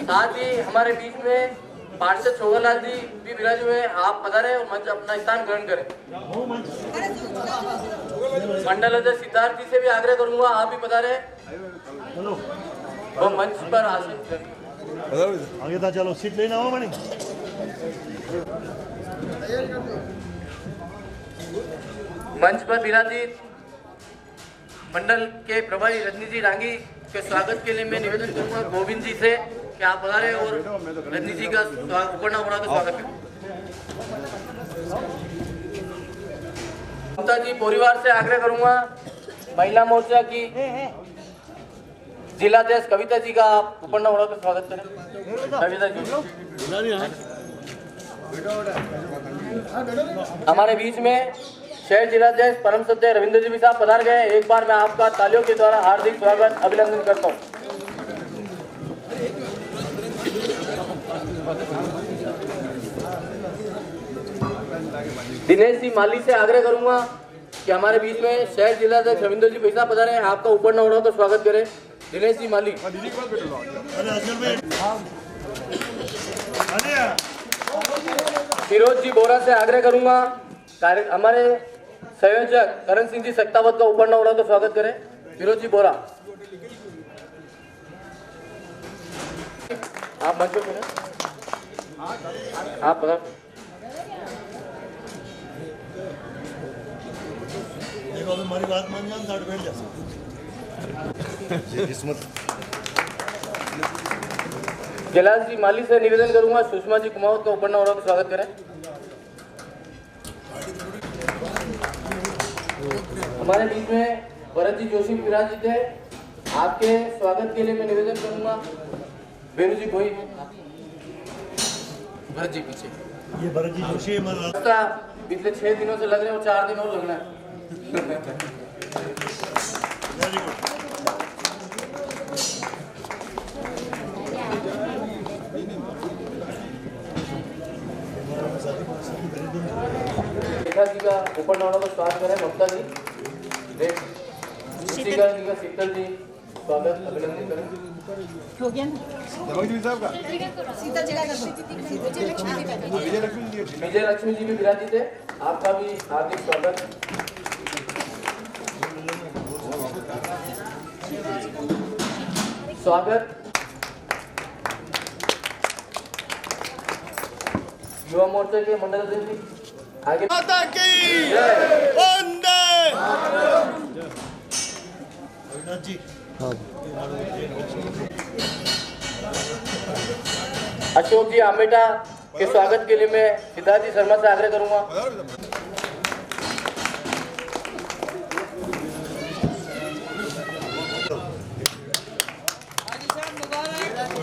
साथ ही हमारे बीच में पार्षद छोगनलाल जी भी विराज हुए, आप पधारे और मंच अपना स्थान ग्रहण करें। मंडल अध्यक्ष सिद्धार्थ जी से भी आग्रह करूंगा, आप भी पधारे वो मंच पर आसीन करें। आगे था, चलो सीट लेना हो मणि। मंच पर विराजित मंडल के प्रभारी रजनी जी डांगी के स्वागत के लिए मैं निवेदन करूंगा गोविंद जी से कि आप पधारे और रजनी जी का उपकरण उड़ा कर स्वागत करें। ममता जी परिवार से आग्रह करूंगा महिला मोर्चा की जिलाध्यक्ष कविता जी का उपकरण उड़ा कर स्वागत करें। कविता जी हमारे बीच में शहर जिलाध्यक्ष परम सत्य रविंद्र जी भी साहब पधार गए। एक बार मैं आपका तालियों के द्वारा हार्दिक स्वागत अभिनंदन करता हूं। दिनेश जी माली से आग्रह करूंगा कि हमारे बीच में शहर जिलाध्यक्ष रविंद्र जी पैसा पधारे हैं, आपका उपकरण उड़ा तो स्वागत करें। दिनेश जी माली। फिरोज जी बोरा से आग्रह करूंगा हमारे संयोजक करण सिंह जी सक्तावत का उपकरण उड़ा तो स्वागत करें। फिरोज जी बोरा आप मंच पे करें, आप पधार। देखो अभी हमारी बात मान जाओ, साइड बैठ जा। किस्मत। जलाल जी माली से निवेदन करूंगा सुषमा जी कुमावत का उपकरण उड़ा तो स्वागत करें। हमारे बीच में भरत जी जोशी विराजित है, आपके स्वागत के लिए मैं निवेदन करूंगा बेनू जी कोई भरत जी पीछे। ये भरत जी जोशी रास्ता पिछले 6 दिनों से लग रहे हैं और 4 दिन और लगना है। रेखा जी का उपकरण उड़ा तो स्वागत करें। ममता जी शीतल जी का शीतल जी स्वागत अभिनंदन करें। हो गया ना? विजय लक्ष्मी जी भी विराजित है, आपका भी हार्दिक स्वागत। स्वागत युवा मोर्चा के मंडल अध्यक्ष आगे माता की वंदे जी। अशोक जी आमेटा के स्वागत के लिए मैं सिद्धार्थ जी शर्मा से आग्रह करूंगा।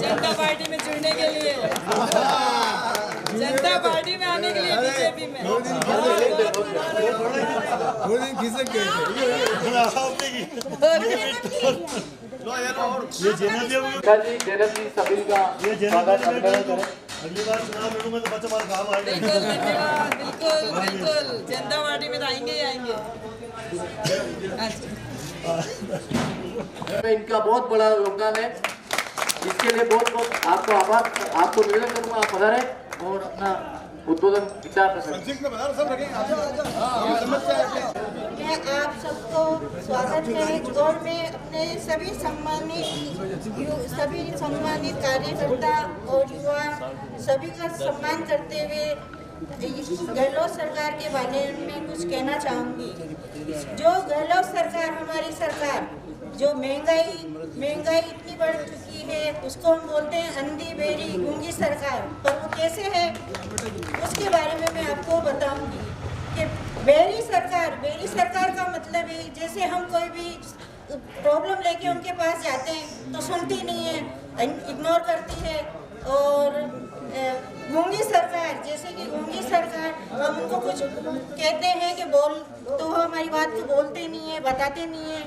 जनता पार्टी में जुड़ने के लिए, जनता पार्टी में आने के लिए, बीजेपी में। ये जैनब जी सभी का स्वागत अभिनंदन करें। अगली बार चुनाव लड़ूंगा तो बच्चा हमारा काम आएगा। बिल्कुल धन्यवाद, बिल्कुल बिल्कुल जनता पार्टी में तो आएंगे ही आएंगे। इनका बहुत बड़ा योगदान है, इसके लिए बहुत बहुत आपको आभार, आपको निवेदन करूंगा आप पधारें और अपना उद्बोधन विचार कर सकते। मैं आप सबको स्वागत है इंदौर में अपने सभी सम्मानित कार्यकर्ता और युवा सभी का सम्मान करते हुए गहलोत सरकार के बारे में कुछ कहना चाहूँगी। जो गहलोत सरकार हमारी सरकार जो महंगाई इतनी बढ़ चुकी है उसको हम बोलते हैं अंधी बेरी गूंगी सरकार, पर वो कैसे है उसके बारे में मैं आपको बताऊंगी कि बेरी सरकार का मतलब है जैसे हम कोई भी प्रॉब्लम लेके उनके पास जाते हैं तो सुनती नहीं है, इग्नोर करती है। और गूंगी सरकार, जैसे कि गूंगी सरकार हम उनको कुछ कहते हैं कि बोल तो हमारी बात को बोलते नहीं है, बताते नहीं है।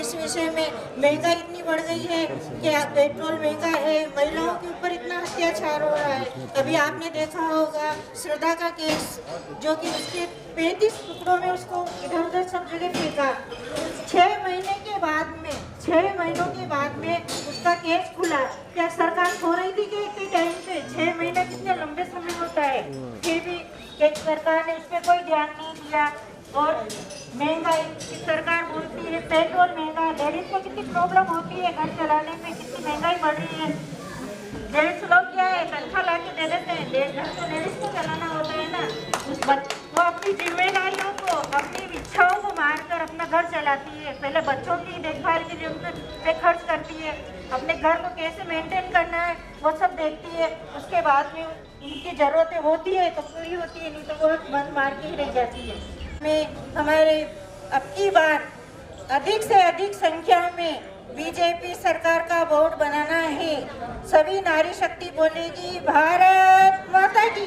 इस विषय में महंगाई इतनी बढ़ गई है कि पेट्रोल महंगा है, महिलाओं के ऊपर इतना अत्याचार हो रहा है। अभी आपने देखा होगा श्रद्धा का केस, जो कि उसके 35 टुकड़ों में उसको इधर उधर सब जगह फेंका। 6 महीनों के बाद में उसको इसका केस खुला। क्या सरकार सो रही थी कि इतने टाइम पे? 6 महीने कितने लंबे समय होता है, फिर भी सरकार ने उस पर कोई ध्यान नहीं दिया। और महंगाई की सरकार बोलती है, पेट्रोल महंगा, लेडीज को कितनी प्रॉब्लम होती है घर चलाने में, कितनी महंगाई बढ़ रही है। लेडीज लोग क्या है, तनख्वाह ला के दे देते हैं, लेडीज को चलाना होता है ना। वो अपनी जिम्मेदारियों को, अपनी इच्छाओं को मारकर अपना घर चलाती है। पहले बच्चों की देखभाल के लिए उन पे खर्च करती है, अपने घर को कैसे मेंटेन करना है वो सब देखती है। उसके बाद में उनकी ज़रूरतें होती है तो पूरी होती है, नहीं तो वो मन मार के ही रह जाती है। में हमारे अब की बार अधिक से अधिक संख्या में बीजेपी सरकार का बोर्ड बनाना है। सभी नारी शक्ति बोलेगी भारत माता की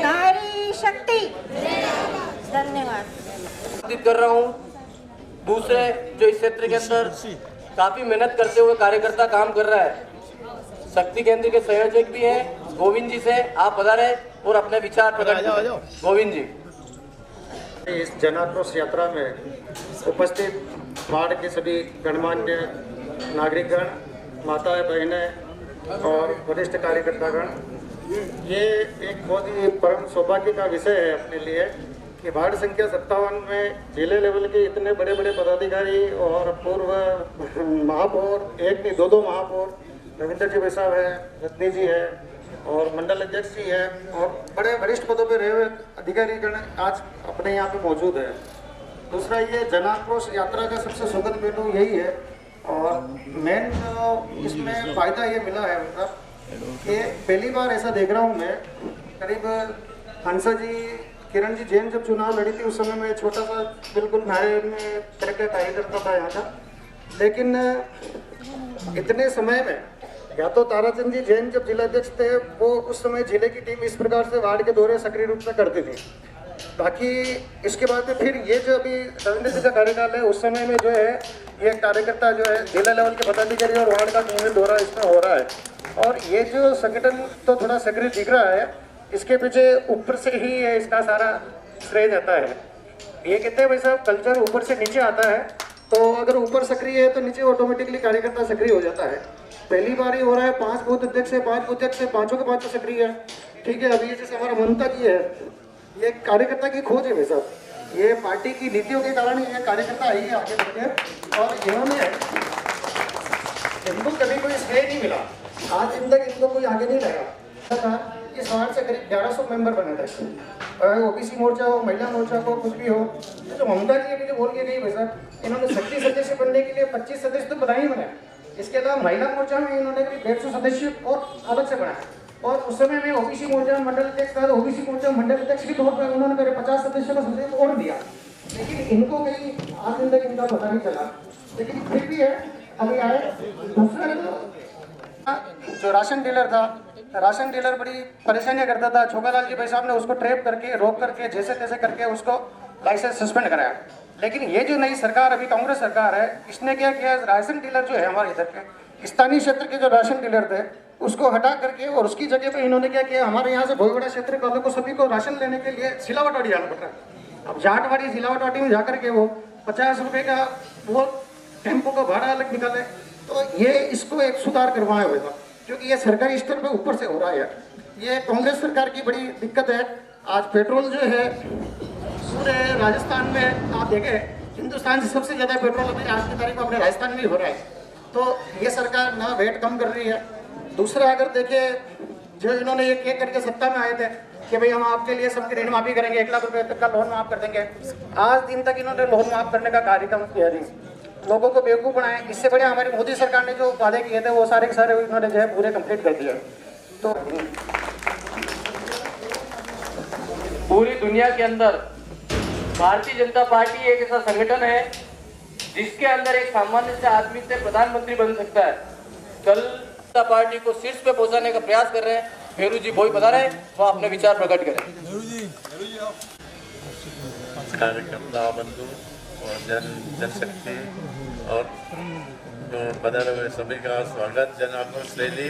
नारी शक्ति। धन्यवाद। कर रहा हूँ दूसरे जो इस क्षेत्र के अंदर काफी मेहनत करते हुए कार्यकर्ता काम कर रहा है, शक्ति केंद्र के संयोजक भी हैं गोविंद जी से आप पधारे और अपने विचार प्रकट करें। गोविंद जी। इस जन आक्रोश यात्रा में उपस्थित वार्ड के सभी गणमान्य नागरिकगण, माताएं, बहनें और वरिष्ठ कार्यकर्तागण, ये एक बहुत ही परम सौभाग्य का विषय है अपने लिए कि वार्ड संख्या 57 में जिले लेवल के इतने बड़े बड़े पदाधिकारी और पूर्व महापौर, एक नहीं दो महापौर, रविंद्र जी भाई साहब है, रत्नी जी है और मंडल अध्यक्ष जी है और बड़े वरिष्ठ पदों पर रहे हुए अधिकारीगण आज अपने यहाँ पे मौजूद है। दूसरा, ये जन आक्रोश यात्रा का सबसे सुखद पहलू यही है और मेन इसमें फायदा ये मिला है मतलब कि पहली बार ऐसा देख रहा हूँ मैं, करीब हंसा जी, किरण जी जैन जब चुनाव लड़ी थी उस समय में छोटा सा बिल्कुल नारे में करके कार्य करता था यहाँ का, लेकिन इतने समय में या तो ताराचंद जी जैन जब जिलाध्यक्ष थे वो उस समय जिले की टीम इस प्रकार से वार्ड के दौरे सक्रिय रूप से करती थी। बाकी इसके बाद में फिर ये जो अभी रविंद्र जी का कार्यकाल है उस समय में जो है ये कार्यकर्ता जो है जिला लेवल के पदाधिकारी और वार्ड का नियमित दौरा इसमें हो रहा है और ये जो संगठन तो थोड़ा सक्रिय दिख रहा है, इसके पीछे ऊपर से ही इसका सारा श्रेय जाता है। ये कहते हैं भाई साहब कल्चर ऊपर से नीचे आता है, तो अगर ऊपर सक्रिय है तो नीचे ऑटोमेटिकली कार्यकर्ता सक्रिय हो जाता है। पहली बार ही हो रहा है, 5 बूथ अध्यक्ष है, 5 बूथ अध्यक्ष है, पांचों के पांचों सक्रिय है। ठीक है, अभी जैसे हमारा ममता जी है, ये कार्यकर्ता की खोज है भाई साहब, ये पार्टी की नीतियों के कारण ये कार्यकर्ता आई है आगे बढ़के और इन्होंने इनको कभी कोई श्रेय नहीं मिला, आज दिन तक इनको कोई आगे नहीं लगा। इस वार्ड से करीब 1100 मेंबर बने थे, ओबीसी मोर्चा हो, महिला मोर्चा हो, कुछ भी हो। तो ममता जी अभी जो बोल के गई भाई साहब, इन्होंने शक्ति सदस्य बनने के लिए 25 सदस्य तो बना ही बनाए, इसके अलावा महिला मोर्चा में इन्होंने करीब 150 सदस्य और अलग से बनाया और उस समय में ओबीसी मोर्चा मंडल अध्यक्ष था, ओबीसी मोर्चा मंडल अध्यक्ष के तौर पर उन्होंने मेरे 50 सदस्यों का सदस्य और दिया, लेकिन इनको कहीं आज दिन तक इनका पता नहीं चला, लेकिन फिर भी है अभी आए। दूसरा जो राशन डीलर था, राशन डीलर बड़ी परेशानियां करता था, छोकालाल जी भाई साहब ने उसको ट्रैप करके रोक करके जैसे तैसे करके उसको लाइसेंस सस्पेंड कराया। लेकिन ये जो नई सरकार अभी कांग्रेस सरकार है, इसने क्या किया, राशन डीलर जो है हमारे इधर के स्थानीय क्षेत्र के जो राशन डीलर थे उसको हटा करके और उसकी जगह पे इन्होंने क्या किया, हमारे यहाँ से भोईवाड़ा क्षेत्र वालों को सभी को राशन लेने के लिए सिलावटवाड़ी जाना पड़ रहा है। अब जाटवाड़ी सिलावटवाड़ी में जाकर के वो 50 रुपये का वो टेम्पो का भाड़ा अलग निकाले, तो ये इसको एक सुधार करवाया होगा, क्योंकि ये सरकारी स्तर पर ऊपर से हो रहा है। ये कांग्रेस सरकार की बड़ी दिक्कत है। आज पेट्रोल जो है पूरे राजस्थान में आप देखें, हिंदुस्तान से सबसे ज़्यादा पेट्रोल अभी आज की तारीख में अपने राजस्थान में ही हो रहा है, तो ये सरकार ना वेट कम कर रही है। दूसरा अगर देखें जो इन्होंने ये क्या करके सत्ता में आए थे कि भाई हम आपके लिए सबकी ऋण माफी करेंगे, 1 लाख रुपए तक का लोन माफ कर देंगे, आज दिन तक इन्होंने लोन माफ करने का कार्यक्रम किया नहीं, लोगों को बेवकूफ़ बनाए। इससे बढ़िया हमारी मोदी सरकार ने जो वादे किए थे वो सारे के सारे इन्होंने जो है पूरे कंप्लीट कर दिए। तो पूरी दुनिया के अंदर भारतीय जनता पार्टी एक ऐसा संगठन है जिसके अंदर एक सामान्य से आदमी से प्रधानमंत्री बन सकता है। कल जनता पार्टी को शीर्ष पे पहुंचाने का प्रयास कर रहे हैं। फेरू जी भोई बता रहे हैं, वो अपने विचार प्रकट करें। कार्यकर्ता बंधु और जनशक्ति और बदल हुए सभी का स्वागत। जन आक्रोश रैली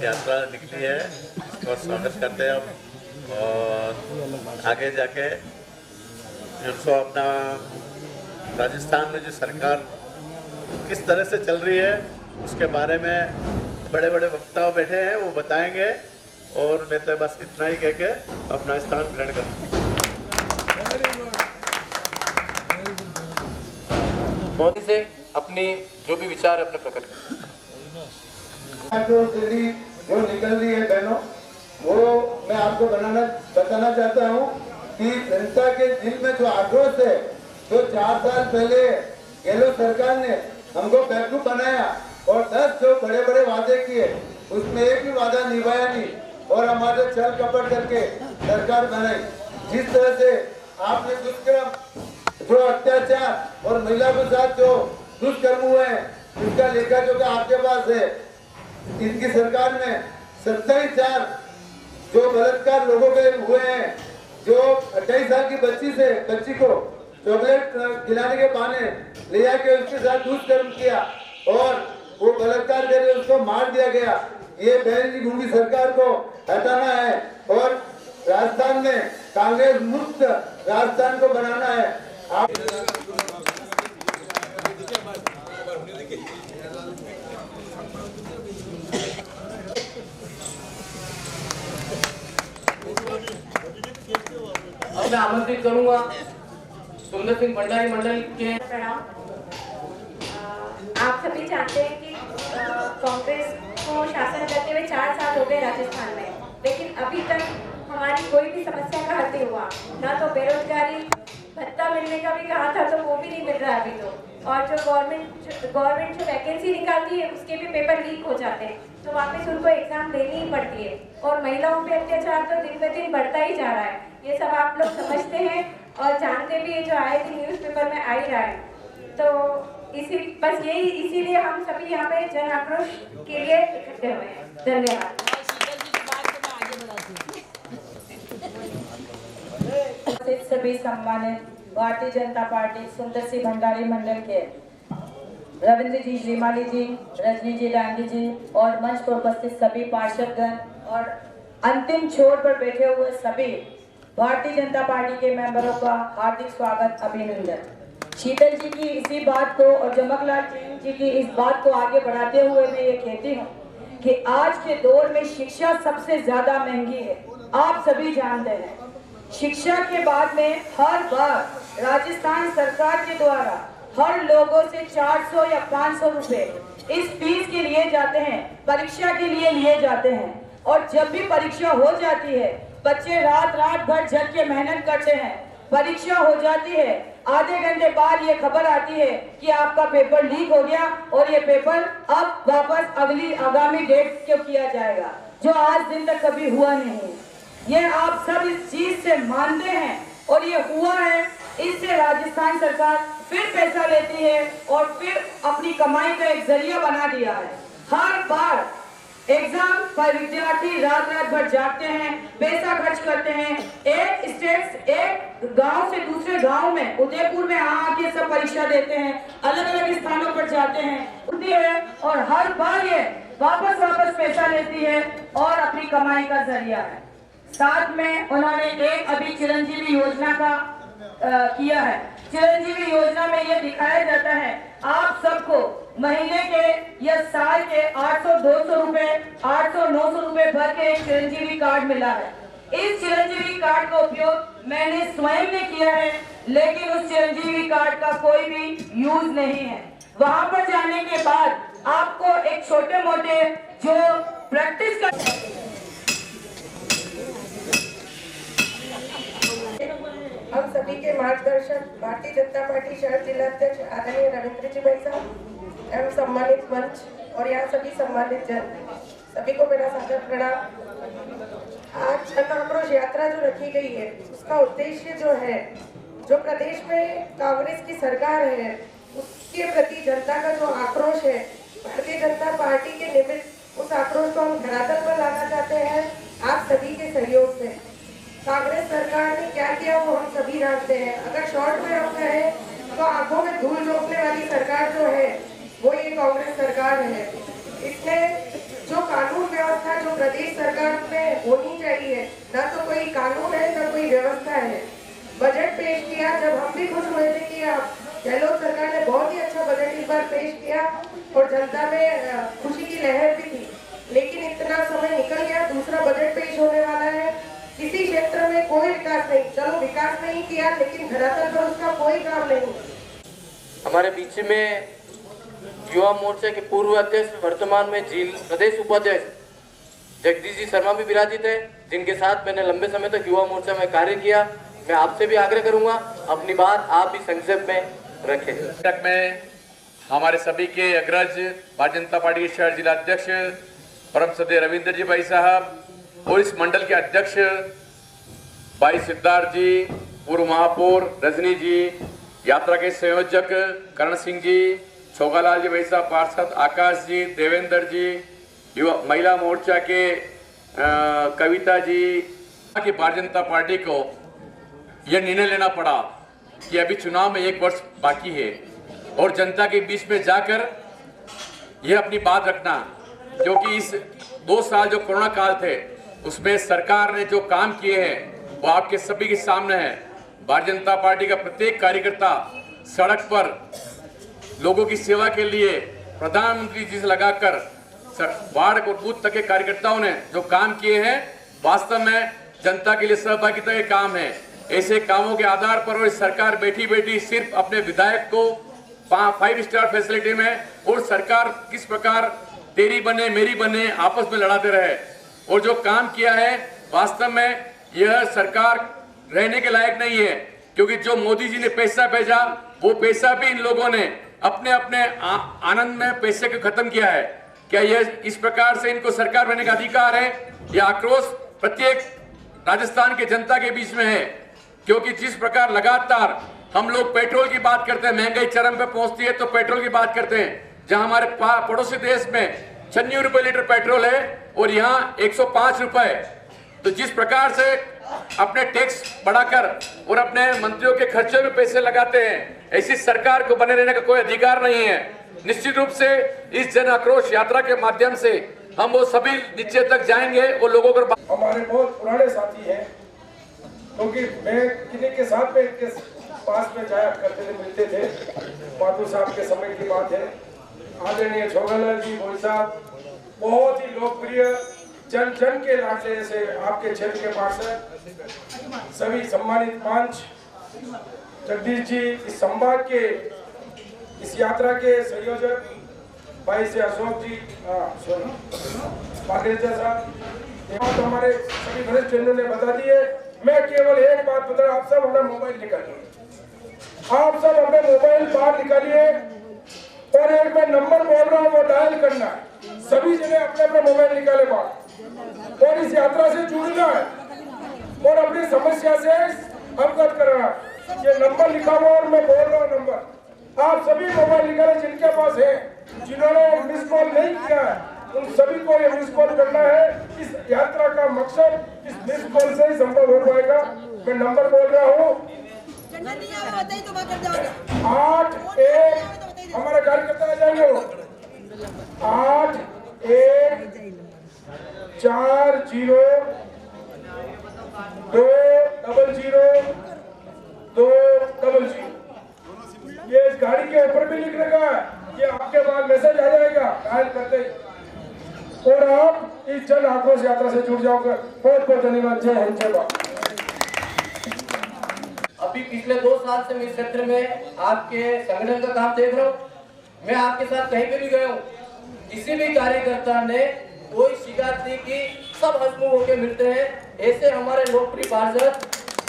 यात्रा निकली है, इसका स्वागत करते हैं हम और आगे जाके जो अपना राजस्थान में जो सरकार किस तरह से चल रही है उसके बारे में बड़े बड़े वक्ता बैठे हैं, वो बताएंगे। और मैं तो बस इतना ही कह के अपना स्थान ग्रहण करूँ। मोदी से अपनी जो भी विचार अपने प्रकट करें। जो निकल रही है बहनों, वो मैं आपको बताना चाहता हूँ कि जनता के दिल में जो आक्रोश है, जो 4 साल पहले गहलोत सरकार ने हमको बेवकूफ बनाया और 10 जो बड़े बड़े वादे किए, उसमें एक भी वादा निभाया नहीं और हमारे छल कपट करके सरकार बनाई। जिस तरह से आपने दुष्कर्म, जो अत्याचार और महिला के साथ जो दुष्कर्म हुए हैं, इसका लेखा जोखा आपके पास है। इनकी सरकार में 27 जो बलात्कार लोगों के हुए हैं, जो 28 साल की बच्ची को चॉकलेट खिलाने के बहाने ले जाके उसके साथ दुष्कर्म किया और वो बलात्कार करके उसको मार दिया गया। ये बहन की गूंगी सरकार को हटाना है और राजस्थान में कांग्रेस मुक्त राजस्थान को बनाना है। आप अब मैं आमंत्रित करूंगा सुंदर सिंह भंडारी मंडल के। आप सभी जानते हैं कि कांग्रेस को शासन करते हुए 4 साल हो गए राजस्थान में, लेकिन अभी तक हमारी कोई भी समस्या का हल नहीं हुआ। ना तो बेरोजगारी भत्ता मिलने का भी कहा था, तो वो भी नहीं मिल रहा अभी तो। और जो गवर्नमेंट जो वैकेंसी निकालती है, उसके भी पेपर लीक हो जाते हैं, तो वापस उनको एग्जाम देनी ही पड़ती है। और महिलाओं पे अत्याचार तो दिन ब दिन बढ़ता ही जा रहा है। ये सब आप लोग समझते हैं और जानते भी है, जो आए थे न्यूज़पेपर में आ ही रहा है। तो इसीलिए हम सभी यहाँ पे जन आक्रोश के लिए इकट्ठे हुए हैं। धन्यवाद। सभी सम्मानित भारतीय जनता पार्टी सुंदर सिंह भंडारी मंडल के रविंद्र जी, श्रीमाली जी, रजनी जी, डांगी जी और मंच पर उपस्थित सभी पार्षदगण और अंतिम छोर पर बैठे हुए सभी भारतीय जनता पार्टी के मेंबरों का हार्दिक स्वागत, अभिनंदन। शीतल जी की इसी बात को और जमकलाल जी की इस बात को आगे बढ़ाते हुए मैं ये कहती हूँ कि आज के दौर में शिक्षा सबसे ज्यादा महंगी है। आप सभी जानते हैं, शिक्षा के बाद में हर बार राजस्थान सरकार के द्वारा हर लोगों से 400 या 500 रुपए इस फीस के लिए जाते हैं, परीक्षा के लिए जाते हैं। और जब भी परीक्षा हो जाती है, बच्चे रात भर जग के मेहनत करते हैं, परीक्षा हो जाती है, आधे घंटे बाद ये खबर आती है कि आपका पेपर लीक हो गया और ये पेपर अब वापस आगामी डेट क्यों किया जाएगा, जो आज दिन तक कभी हुआ नहीं। ये आप सब इस चीज से मानते हैं और ये हुआ है। इससे राजस्थान सरकार फिर पैसा लेती है और फिर अपनी कमाई का एक जरिया बना दिया है। हर बार एग्जाम पर विद्यार्थी रात भर जागते हैं, पैसा खर्च करते हैं, एक गांव से दूसरे गांव में, उदयपुर में आके सब परीक्षा देते हैं, अलग अलग स्थानों पर जाते हैं और हर बार ये वापस पैसा लेती है और अपनी कमाई का जरिया है। साथ में उन्होंने एक अभी चिरंजीवी योजना का किया है। चिरंजीवी योजना में ये दिखाया जाता है आप सबको महीने के या साल के 800-200 रुपए, 800-900 रुपए भर के एक चिरंजीवी कार्ड मिला है। इस चिरंजीवी कार्ड का उपयोग मैंने स्वयं ने किया है, लेकिन उस चिरंजीवी कार्ड का कोई भी यूज नहीं है। वहां पर जाने के बाद आपको एक छोटे मोटे जो प्रैक्टिस कर हम सभी के मार्गदर्शक भारतीय जनता पार्टी शहर जिला अध्यक्ष आदरणीय रविंद्र जी भाई साहब एवं सम्मानित मंच और यहाँ सभी सम्मानित जन, सभी को मेरा सादर प्रणाम। आज जन आक्रोश यात्रा जो रखी गई है, उसका उद्देश्य जो है, जो प्रदेश में कांग्रेस की सरकार है उसके प्रति जनता का जो आक्रोश है, भारतीय जनता पार्टी के निमित्त उस आक्रोश को हम धरातल पर लाना चाहते हैं आप सभी के सहयोग से। कांग्रेस सरकार ने क्या किया वो हम सभी जानते हैं। अगर शॉर्ट में हम कहें तो आंखों में धूल झोंकने वाली सरकार जो है वो ये कांग्रेस सरकार है। इसने जो कानून व्यवस्था जो प्रदेश सरकार में होनी चाहिए, ना तो कोई कानून है ना कोई व्यवस्था है। बजट पेश किया, जब हम भी खुश हुए थे कि गहलोत सरकार ने बहुत ही अच्छा बजट इस बार पेश किया और जनता में खुशी की लहर भी थी, लेकिन इतना समय निकल गया, दूसरा बजट पेश होने वाला है, किसी क्षेत्र में कोई विकास नहीं। चलो विकास नहीं किया, लेकिन धरातल पर उसका कोई काम नहीं। हमारे बीच में युवा मोर्चा के पूर्व अध्यक्ष, वर्तमान में जिला प्रदेश उपाध्यक्ष जगदीश जी शर्मा भी विराजित है, जिनके साथ मैंने लंबे समय तक युवा मोर्चा में कार्य किया। मैं आपसे भी आग्रह करूंगा अपनी बात आप भी संक्षेप में रखें। बैठक में हमारे सभी के अग्रज भारतीय जनता पार्टी के शहर जिला अध्यक्ष परम श्रद्धेय रविंद्र जी भाई साहब और इस मंडल के अध्यक्ष भाई सिद्धार्थ जी, पूर्व महापौर रजनी जी, यात्रा के संयोजक करण सिंह जी, छोगालाल जी भाई साहब, पार्षद आकाश जी, देवेंद्र जी, युवा महिला मोर्चा के कविता जी, कि भारतीय जनता पार्टी को यह निर्णय लेना पड़ा कि अभी चुनाव में 1 वर्ष बाकी है और जनता के बीच में जाकर यह अपनी बात रखना, क्योंकि इस 2 साल जो कोरोना काल थे उसमें सरकार ने जो काम किए हैं वो आपके सभी के सामने है। भारतीय जनता पार्टी का प्रत्येक कार्यकर्ता सड़क पर लोगों की सेवा के लिए प्रधानमंत्री जी से लगाकर वार्ड और बूथ तक के कार्यकर्ताओं ने जो काम किए हैं वास्तव में जनता के लिए सहभागिता के काम है। ऐसे कामों के आधार पर सरकार बैठी बैठी सिर्फ अपने विधायक को 5 स्टार फैसिलिटी में और सरकार किस प्रकार तेरी बने मेरी बने आपस में लड़ाते रहे और जो काम किया है वास्तव में यह सरकार रहने के लायक नहीं है, क्योंकि जो मोदी जी ने पैसा भेजा वो पैसा भी इन लोगों ने अपने अपने आनंद में पैसे को खत्म किया है। क्या यह इस प्रकार से इनको सरकार बनने का अधिकार है? यह आक्रोश प्रत्येक राजस्थान के जनता के बीच में है, क्योंकि जिस प्रकार लगातार हम लोग पेट्रोल की बात करते हैं, महंगाई चरम पे पहुंचती है तो पेट्रोल की बात करते हैं, जहां हमारे पड़ोसी देश में 96 रुपए लीटर पेट्रोल है और यहाँ 105 रुपए। तो जिस प्रकार से अपने टैक्स बढ़ाकर और अपने मंत्रियों के खर्चे में पैसे लगाते हैं, ऐसी सरकार को बने रहने का कोई अधिकार नहीं है। निश्चित रूप से इस जन आक्रोश यात्रा के माध्यम से हम वो सभी नीचे तक जाएंगे और लोगों को हमारे बहुत पुराने साथी हैं, क्योंकि मैं किन्हीं के साथ में इनके पास में जाया करते थे, मिलते थे। माधु साहब के समय की बात है। आदरणीय छोगालाल जी भाई साहब बहुत ही लोकप्रिय, जन जन के लाडले, जैसे आपके क्षेत्र के पार्षद, सभी सम्मानित पांच, जगदीश जी, इस संवाद के इस यात्रा के संयोजक भाई से अशोक जी, पाकेजा साहब, तो हमारे सभी वरिष्ठ जनों ने बता दी है। मैं केवल एक बात बता, आप सब अपना मोबाइल निकालिए, आप सब अपने मोबाइल बाहर निकालिए और एक मैं नंबर बोल रहा हूँ वो डायल करना है। सभी जने अपने अपने मोबाइल निकाले बाहर और इस यात्रा से जुड़ना है और अपनी समस्या से अवगत करना है। ये नंबर लिखा हुआ और मैं बोल रहा हूँ नंबर, आप सभी मोबाइल निकाले जिनके पास है, जिन्होंने मिस कॉल नहीं किया है उन सभी को ये मिस कॉल करना है। इस यात्रा का मकसद इस मिस कॉल से ही संभव हो पाएगा। मैं नंबर बोल रहा हूँ 8-1, हमारे कार्यकर्ता आ जाएंगे, 8-1-4-0-2-0-2-0। ये इस गाड़ी के ऊपर भी लिख रखा है, ये आपके पास मैसेज आ जाएगा डायल करते ही, और आप इस जन आक्रोश यात्रा से जुड़ जाओगे। बहुत बहुत धन्यवाद। जय हिंद, जय भारत। अभी पिछले 2 साल से मैं इस क्षेत्र में आपके संगठन का काम देख रहा हूँ। मैं आपके साथ कहीं पे भी गया हूँ, किसी भी कार्यकर्ता ने कोई शिकायत नहीं की, सब हंसमुख होकर मिलते हैं। ऐसे हमारे लोकप्रिय पार्षद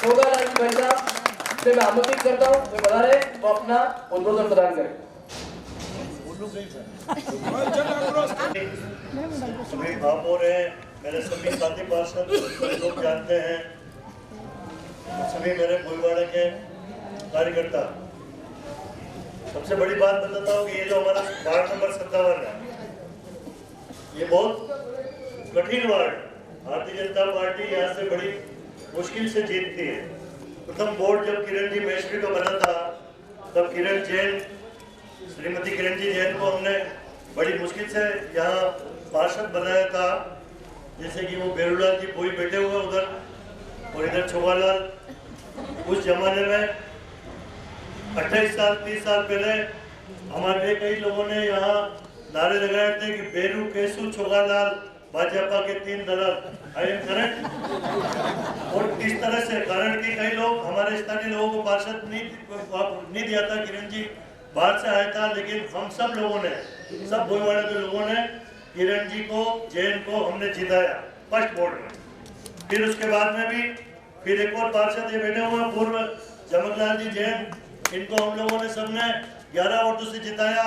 छोगालाल जी भाई साहब से मैं आमंत्रित करता हूँ, वे बता रहे वो अपना उद्बोधन प्रदान करें। सभी महापौर हैं, मेरे सभी साथी पार्षद लोग जानते हैं, सभी मेरे भोईवाड़ा के कार्यकर्ता। सबसे बड़ी बात बताता हूँ कि ये जो हमारा वार्ड नंबर 57 है, ये बहुत कठिन वार्ड, भारतीय जनता पार्टी यहाँ से बड़ी मुश्किल से जीतती है। प्रथम बोर्ड जब किरण जी महेश्वरी का बना था, तब किरण जैन, श्रीमती किरण जी जैन को हमने बड़ी मुश्किल से यहाँ पार्षद बनाया था। जैसे कि वो बेरूलाल जी कोई बैठे हुए उधर और इधर छोगालाल। उस जमाने में 28 साल 30 साल पहले हमारे कई लोगों ने यहाँ नारे लगाए थे कि बेरू केसु छोगालाल भाजपा के 3 दलाल। I am correct? और किस तरह से, कारण कि कई लोग हमारे स्थानीय लोगों को पार्षद नहीं दिया था, किरण जी बाहर से आया था, लेकिन हम सब लोगों ने, सब भोईवाड़ा के लोगों ने किरण जी को, जैन को हमने जिताया फर्स्ट वोट में। फिर उसके बाद में भी फिर एक और पार्षद ये बैठे हुए पूर्व जमकलाल जी जैन, इनको हम लोगों ने सबने 11 वोटों से जिताया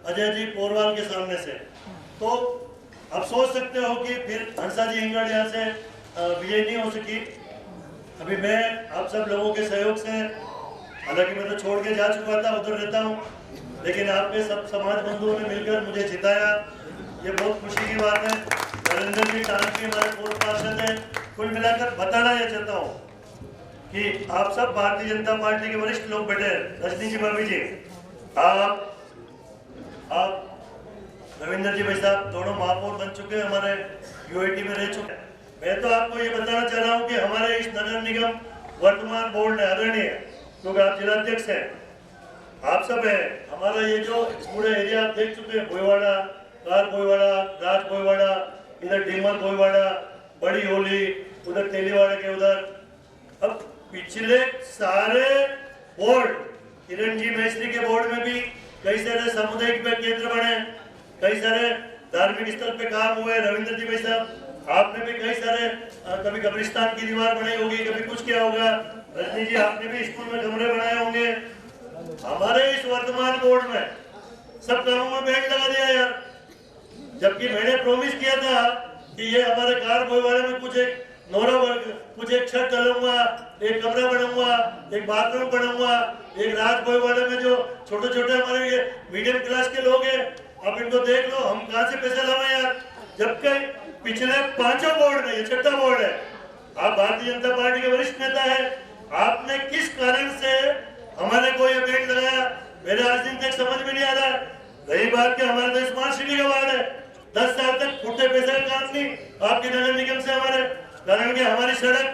अजय जी पोरवाल के सामने से। तो आप सोच सकते हो कि फिर हंसा जी हिंगड़ यहाँ से विजय नहीं हो सकी। अभी मैं आप सब लोगों के सहयोग से, हालांकि मैं तो छोड़ के जा चुका था, उधर रहता हूँ, लेकिन आपके सब समाज बंधुओं ने मिलकर मुझे जिताया, ये बहुत खुशी की बात है। नरेंद्र जी टांकी हमारे पूर्व पार्षद हैं। कुल मिलाकर बताना यह चाहता हूँ कि आप सब भारतीय जनता पार्टी के वरिष्ठ लोग बैठे हैं, रजनी जी भाभी जी, आप रविंद्र जी भाई साहब दोनों महापौर बन चुके हैं, हमारे यूआईटी में रह चुके हैं। मैं तो आपको ये बताना चाह रहा हूँ कि हमारे इस नगर निगम वर्तमान बोर्ड ने आदरणीय, क्योंकि आप जिलाध्यक्ष हैं, आप सब हैं, हमारा ये जो पूरे एरिया आप देख चुके हैं, भोईवाड़ा, कार भोईवाड़ा, राज भोईवाड़ा, इधर डीमर भोईवाड़ा, बड़ी होली, उधर तेलीवाड़ा के उधर, अब पिछले सारे बोर्ड, किरण जी मैत्री के बोर्ड में भी कई सारे सामुदायिक केंद्र बने, कई सारे धार्मिक स्थल पे काम हुए। रविंद्र जी भाई साहब आपने भी कई सारे, कभी कब्रिस्तान की दीवार बनाई होगी, कभी कुछ किया होगा। रजनी जी आपने भी स्कूल में कमरे बनाए होंगे। हमारे इस वर्तमान बोर्ड में सब कामों में बैठ लगा दिया यार, जबकि मैंने प्रॉमिस किया था कि ये हमारे कार भोईवाड़े में कुछ एक नोरा, कुछ एक छत डालूंगा, एक कमरा बनाऊंगा, एक बाथरूम बनाऊंगा, एक राज भोईवाड़े में जो छोटे छोटे हमारे ये मीडियम क्लास के लोग हैं, आप इनको देख लो, हम कहाँ से पैसा लावे यार, जबकि पिछले 5 बोर्ड में ये 6ठा बोर्ड है। आप भारतीय जनता पार्टी के वरिष्ठ नेता है, आपने किस कारण से हमारे को ये बेट लगाया, मेरे आज दिन तक समझ में नहीं आ रहा। रही बात कि हमारे तो स्मार्ट सिटी का वार्ड है, 10 साल तक फुटे पैसे का काम नहीं आपके नगर निगम से हमारे, कारण कि हमारी सड़क,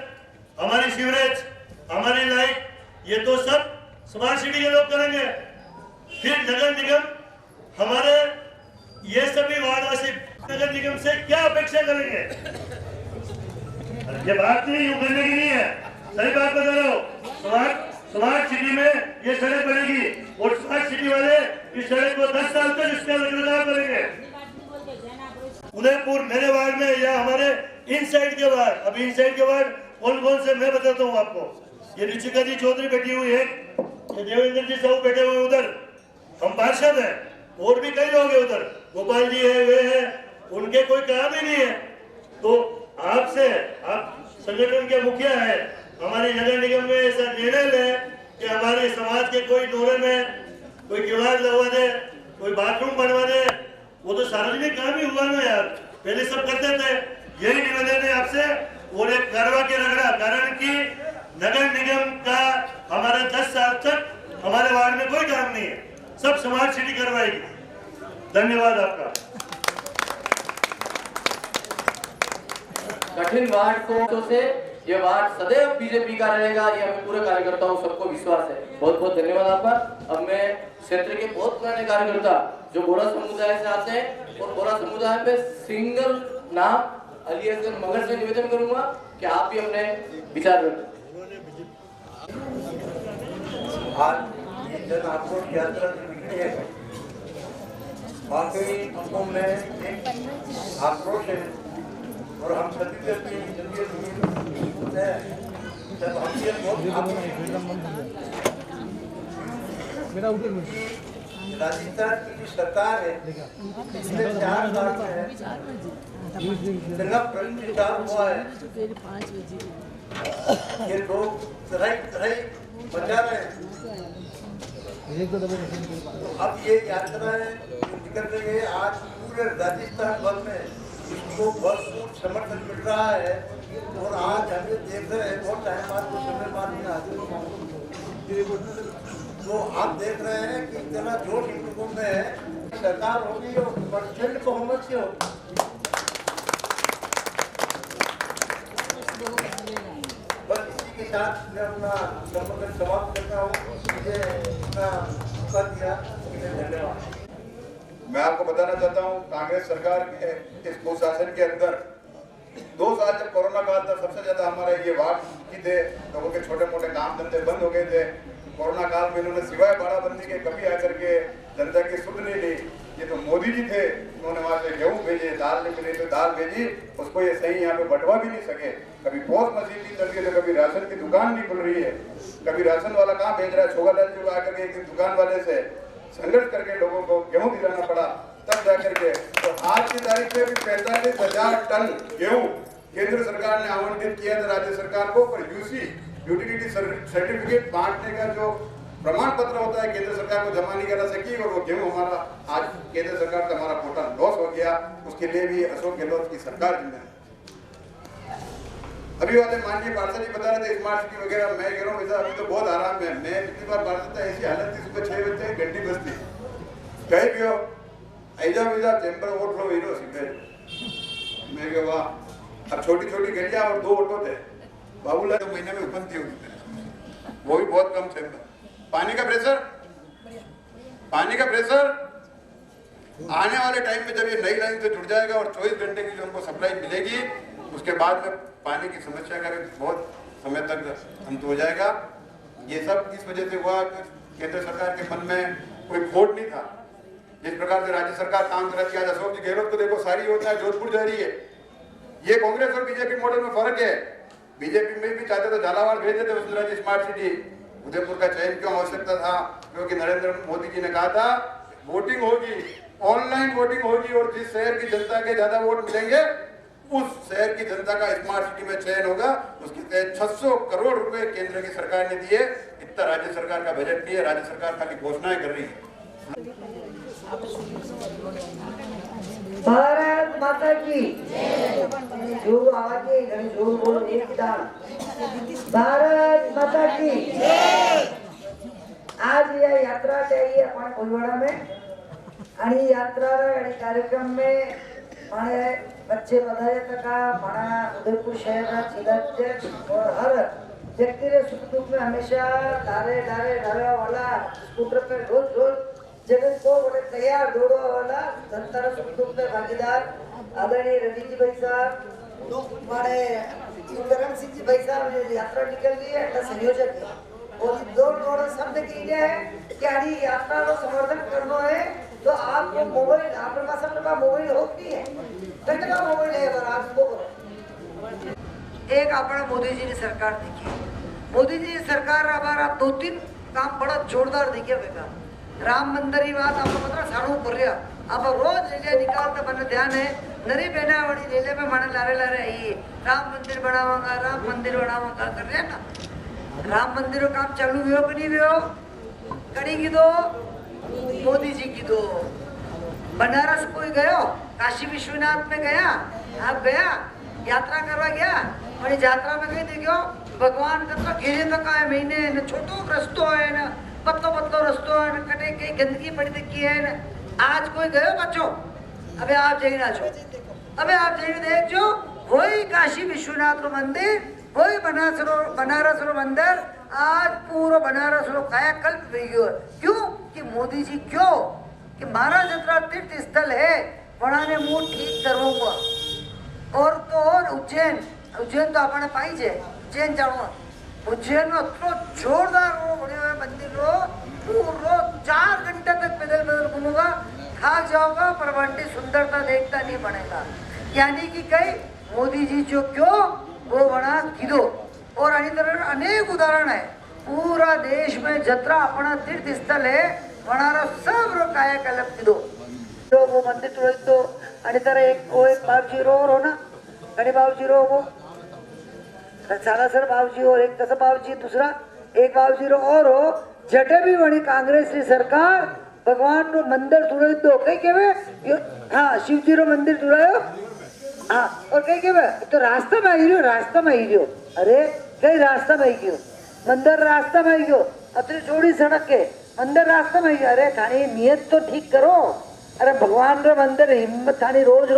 हमारी सीवरेज, हमारी लाइट, ये तो सब स्मार्ट सिटी के लोग करेंगे। फिर नगर निगम हमारे ये सभी वार्डवासी नगर निगम से क्या अपेक्षा करेंगे? ये बात नहीं यूं करने की नहीं है, सही बात बता रहा हूँ। स्मार्ट सिटी में ये सड़क बनेगी और स्मार्ट सिटी वाले इस सड़क को 10 साल तक इसका रखरखाव करेंगे। उदयपुर मेरे वार्ड में या हमारे इन साइड के वार्ड, अभी इन साइड के वार्ड कौन कौन से मैं बताता हूँ आपको। ये ऋचिका जी चौधरी बैठी हुई है, ये देवेंद्र जी साहू बैठे हुए उधर, हम पार्षद हैं, और भी कई लोग हैं उधर, गोपाल जी है, वे हैं, उनके कोई काम ही नहीं है। तो आपसे, आप संगठन के मुखिया है, हमारी नगर निगम में ऐसा निर्णय ले कि हमारे समाज के कोई नोरे में कोई किवाड़ लगवा दे, कोई बाथरूम बनवा दे, वो तो सार्वजनिक काम ही हुआ ना यार, पहले सब करते थे। यही निवेदन है आपसे, और एक करवा के रगड़ा, कारण कि नगर निगम का हमारे 10 साल तक हमारे वार्ड में कोई काम नहीं है, सब स्मार्ट सिटी करवाएगी। धन्यवाद आपका। कठिन वार्ड को से ये वार्ड सदैव बीजेपी का रहेगा, ये हमें पूरे कार्यकर्ताओं सबको विश्वास है। बहुत बहुत धन्यवाद आपका। अब मैं क्षेत्र के बहुत पुराने कार्यकर्ता जो बोरा समुदाय से आते हैं और बोरा समुदाय पे सिंगल नाम अलीअसगर मगर से निवेदन करूंगा कि आप भी अपने विचार रखें। आज ये जन आक्रोश यात्रा निकली है, वाकई हमको में एक आक्रोश है, और हम सभी अपनी जब हम ये बहुत राजस्थान की जो सरकार है पिछले 4 साल में है, इतना भ्रष्टाचार हुआ है, ये लोग तरह बचा रहे हैं। तो अब ये यात्राएं निकल रही है, आज पूरे राजस्थान भर में इसको भरपूर समर्थन मिल रहा है, और आज हमें देख रहे हैं बहुत टाइम बाद कुछ समय बाद में हाजिर, तो आप देख रहे हैं कि इतना जोश इन लोगों में है, सरकार होगी और प्रचंड बहुमत से होगी। बस इसी के के साथ मैं अपना संबोधन समाप्त करता हूँ। मुझे अपना मौका दिया, धन्यवाद। मैं आपको बताना चाहता हूँ, कांग्रेस सरकार के इस कुशासन के अंदर 2 साल जब कोरोना काल था, सबसे ज्यादा हमारे ये वार्ड की थे, लोगों के छोटे मोटे काम धंधे बंद हो गए थे। कोरोना काल में इन्होंने सिवाय बाड़ाबंदी के कभी आकर के जनता की सुध नहीं ली। ये तो मोदी जी थे, उन्होंने वहां से गेहूं भेजे, दाल नहीं मिली तो दाल भेजी, उसको ये सही यहाँ पे बंटवा भी नहीं सके। कभी पोस्ट मशीन नहीं चल रही है, तो कभी राशन की दुकान नहीं खुल रही है, कभी राशन वाला कहाँ भेज रहा है। छोगालाल जी आकर के एक दिन दुकान वाले से संघर्ष करके लोगों को गेहूं दिलाना पड़ा, तब जाकर के। तो आज की तारीख में भी 45,000 टन गेहूं केंद्र सरकार ने आवंटित किया था राज्य सरकार को, पर यूसी यूटिलिटी सर्टिफिकेट बांटने का जो प्रमाण पत्र होता है केंद्र सरकार को जमा नहीं करा सकी, और वो गेहूं हमारा आज केंद्र सरकार का हमारा कोटा लॉस हो गया। उसके लिए भी अशोक गहलोत की सरकार जिम्मेदार। अभी वाले माननीय पार्षद जी बता रहे थे स्मार्ट सिटी वगैरह, मैं कह रहा हूँ अभी तो बहुत आराम है। मैं पिछली बार पार्षद था, ऐसी हालत थी, सुबह 6 बजे घंटी बजती, कहीं भी हो ऐजा चैम्बर ओवरफ्लो हीरो सीवरेज। मैं कह वाह। अब छोटी छोटी गलियां और 2 ऑटो थे, बाबूलाल 2 महीने में उपलब्धि होगी, वो भी बहुत कम चैम्बर। पानी का प्रेशर आने वाले टाइम में जब ये नई लाइन से जुड़ जाएगा और 24 घंटे की जो हमको सप्लाई मिलेगी, उसके बाद में पानी की समस्या का भी बहुत समय तक अंत हो जाएगा। ये सब इस वजह से हुआ कि केंद्र सरकार के मन में कोई खोट नहीं था। जिस प्रकार से राज्य सरकार काम कर रही है, आज अशोक जी गहलोत को देखो, सारी योजना जोधपुर जा रही है। ये कांग्रेस और बीजेपी मॉडल में फर्क है। बीजेपी में भी चाहते तो झालावाड़ भेज देते वसुंधरा जी स्मार्ट सिटी, उदयपुर का चयन क्यों आवश्यकता था? क्योंकि नरेंद्र मोदी जी ने कहा था वोटिंग होगी, ऑनलाइन वोटिंग होगी, और जिस शहर की जनता के ज्यादा वोट मिलेंगे उस शहर की जनता का स्मार्ट सिटी में चयन होगा। उसके तहत 600 करोड़ रुपए केंद्र की सरकार ने दिए। इतना राज्य सरकार का बजट नहीं है, राज्य सरकार खाली घोषणाएं कर रही है। भारत माता की जो आवाज जोर बोलो, एक दान। भारत माता की। आज यह यात्रा चाहिए अपन कोलवाड़ा में, आणि यात्रा आणि कार्यक्रम में माने बच्चे पधारे तका माना उदयपुर शहर का जिलाध्यक्ष और हर व्यक्ति रे सुख दुख में हमेशा डारे वाला स्कूटर पे रोज जगत को बड़े तैयार दौड़वा वाला जनता रे सुख दुख में भागीदार आदरणीय रवि जी भाई साहब, माने करम सिंह जी भाई साहब यात्रा निकल रही है, ऐसा संयोजक है और दौड़ शब्द की है कि आनी यात्रा को समर्थन करना है। तो आपको मोबाइल आपके पास अपना मोबाइल होती है, कितना मोबाइल है पर आपको एक अपना मोदी जी ने सरकार देखी। मोदी जी सरकार हमारा 2-3 काम बड़ा जोरदार देखिए बेटा। राम मंदिर की बात आपको पता साड़ू कर रहा, अब रोज रेले निकालते मैंने ध्यान है, नरी बहना वाली रेले में माने लारे आई राम मंदिर बनावांगा कर रहे ना। राम मंदिर का काम चालू हुआ कि नहीं हुआ? करेंगी तो मोदी जी की दो। बनारस कोई गयो, काशी विश्वनाथ में गया, आप गया यात्रा करवा गया और यात्रा में गई देखो भगवान का तो घेरे तक आए महीने न छोटो रस्तो है न पतलो रस्तो है न कटे कई गंदगी पड़ी देखी है न। आज कोई गयो बच्चों, अबे आप जाइए ना छो, अबे आप जाइए देख जो वही काशी विश्वनाथ रो मंदिर, वही बनारस रो मंदिर आज पूरा बनारस रो कायाकल्प हो गयो। क्यों कि मोदी जी क्यों कि महाराज जत्रा तीर्थ स्थल है वहां मुंह ठीक करवाऊंगा। और तो और उज्जैन तो अपने पाई है, उज्जैन जानो, उज्जैन में इतना जोरदार वो बने हुए मंदिर रो पूरा 4 घंटे तक पैदल घूमूंगा, खाक जाऊंगा पर वंटी सुंदरता देखता नहीं बनेगा। यानी कि कई मोदी जी जो क्यों वो बना कीधो। और अनेक उदाहरण है, पूरा देश में जत्रा अपना तीर्थ स्थल है वनारा सब रो कायाकल्प कीधो। तो वो मंदिर तो आणि तर एक बाबजी रो ना, आणि बाबजी रो वो सालासर बाबजी और एक तसा बाबजी दूसरा एक बाबजी रो और हो जटे भी वणी कांग्रेस की सरकार भगवान रो मंदिर जुड़े दो कई केवे। हाँ शिवजी रो मंदिर जुड़ायो, हाँ और कई केवे तो रास्ता में आई रहो। अरे कई रास्ता में आई गयो, मंदिर रास्ता में आई गयो, अतरी जोड़ी सड़क के मंदिर रास्ता में आई गयो। अरे थानी नियत तो ठीक करो। अरे भगवान रे मंदिर हिम्मत थानी रोज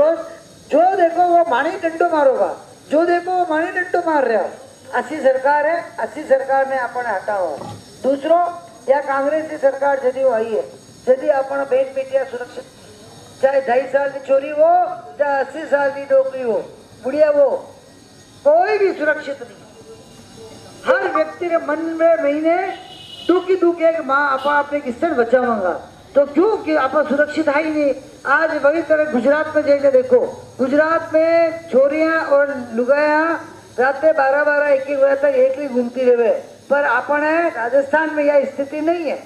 जो देखो वो मानी डंडो मारोगा, जो देखो वो मानी डंडो मार रहा। अशी सरकार है, अशी सरकार ने अपन हटाओ। दूसरो या कांग्रेस की सरकार जदी आई है, जदी अपन बेन बेटिया सुरक्षित, चाहे 2.5 साल की छोरी हो, चाहे 80 साल की डोकरी हो, बुढ़िया हो, कोई भी सुरक्षित नहीं। हर व्यक्ति के मन में महीने दुखी दुख है कि माँ आपा अपने किससे बचाऊंगा, तो क्यों कि आप सुरक्षित है ही नहीं। आज वही तरह गुजरात में जाके देखो, गुजरात में छोरियां और लुगाया रात 12-12 1-1 बजे तक एक ही घूमती रहे, पर अपने राजस्थान में यह स्थिति नहीं है।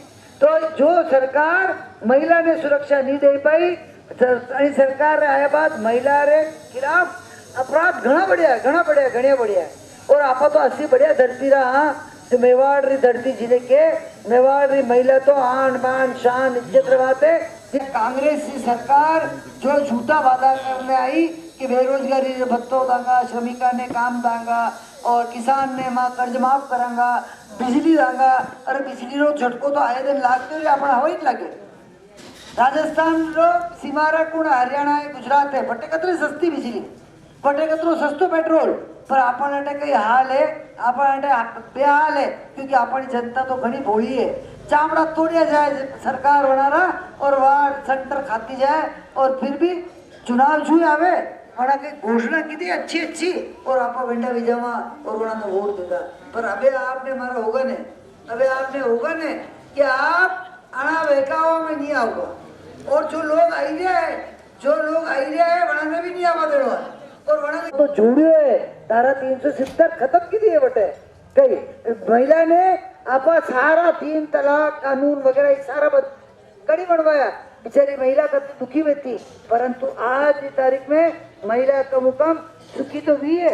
तो जो सरकार महिला ने सुरक्षा नहीं दे पाई, सरकार आया बाद महिला रे खिलाफ अपराध घना बढ़िया। और आप तो 80 बढ़िया धरती रहा, तो मेवाड़ री धरती जिले के मेवाड़ री महिला तो आन बान शान इज्जत रवाते। कांग्रेस की सरकार जो झूठा वादा करने आई कि बेरोजगारी ने भत्तो दांगा, श्रमिका ने काम दांगा और किसान ने माँ कर्ज माफ करांगा, बिजली दांगा। अरे बिजली रो झटको तो आए दिन लागते अपना हवा ही लगे। राजस्थान रो सीमारा कुण हरियाणा है, गुजरात है, बटे कतरी सस्ती बिजली, बटे कतरो सस्तो पेट्रोल, पर अपन अटे कई हाल है, अपन अटे बेहाल है, क्योंकि अपनी जनता तो घनी भोली है। चामड़ा तोड़िया जाए सरकार बनाना और वहाँ सेंटर खाती जाए, और फिर भी चुनाव छुए आवे वहाँ की घोषणा की थी अच्छी और आप बेटा विजयवा और वहाँ तो वोट देगा। पर अबे आपने मारा होगा ने, अबे आपने होगा ने कि आप आना बहकावा में नहीं आओगा, और जो लोग आई रहे हैं वहाँ ने भी नहीं आवा देवा, और वहाँ तो जुड़े है धारा 370 खत्म की थी बटे कई महिला ने आपा सारा 3 तलाक कानून वगैरह सारा कड़ी बनवाया। बेचारी महिला का तो दुखी में थी, परंतु आज की तारीख में महिला का मुकाम सुखी तो भी है।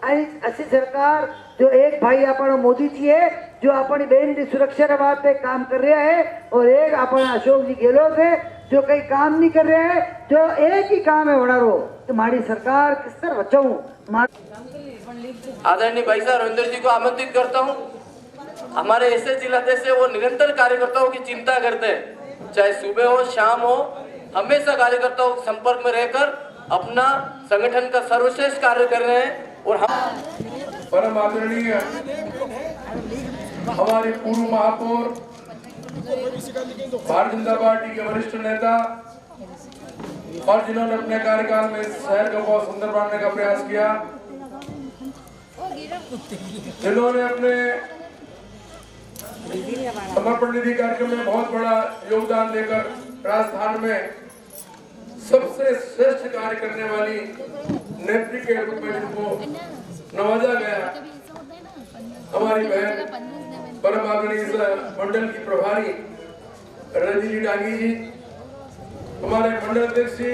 ऐसी सरकार जो एक भाई अपन मोदी जी है जो अपनी बहन की सुरक्षा बात पे काम कर रहा है, और एक अपन अशोक जी गहलोत है जो कई काम नहीं कर रहे हैं, जो एक ही काम है बना रो तो हमारी सरकार किस तरह बचाऊं। आदरणीय भाई साहब रविंद्र जी को आमंत्रित करता हूं। हमारे ऐसे जिलाध्यक्ष है वो निरंतर कार्यकर्ताओं की चिंता करते हैं, चाहे सुबह हो शाम हो, हमेशा कार्यकर्ताओं के संपर्क में रहकर अपना संगठन का सर्वश्रेष्ठ कार्य कर रहे हैं। और हम परम आदरणीय हमारे पूर्व महापौर भारतीय जनता पार्टी के वरिष्ठ नेता, और जिन्होंने अपने कार्यकाल में शहर को बहुत सुंदर बनाने का प्रयास किया, जिन्होंने अपने समर्पण निधि कार्यक्रम में बहुत बड़ा योगदान देकर राजस्थान में सबसे श्रेष्ठ कार्य करने वाली नेत्री के रूप में जिनको नवाजा गया, हमारी बहन परम आदरणीय मंडल की प्रभारी रजनी जी डांगी जी, हमारे मंडल अध्यक्ष जी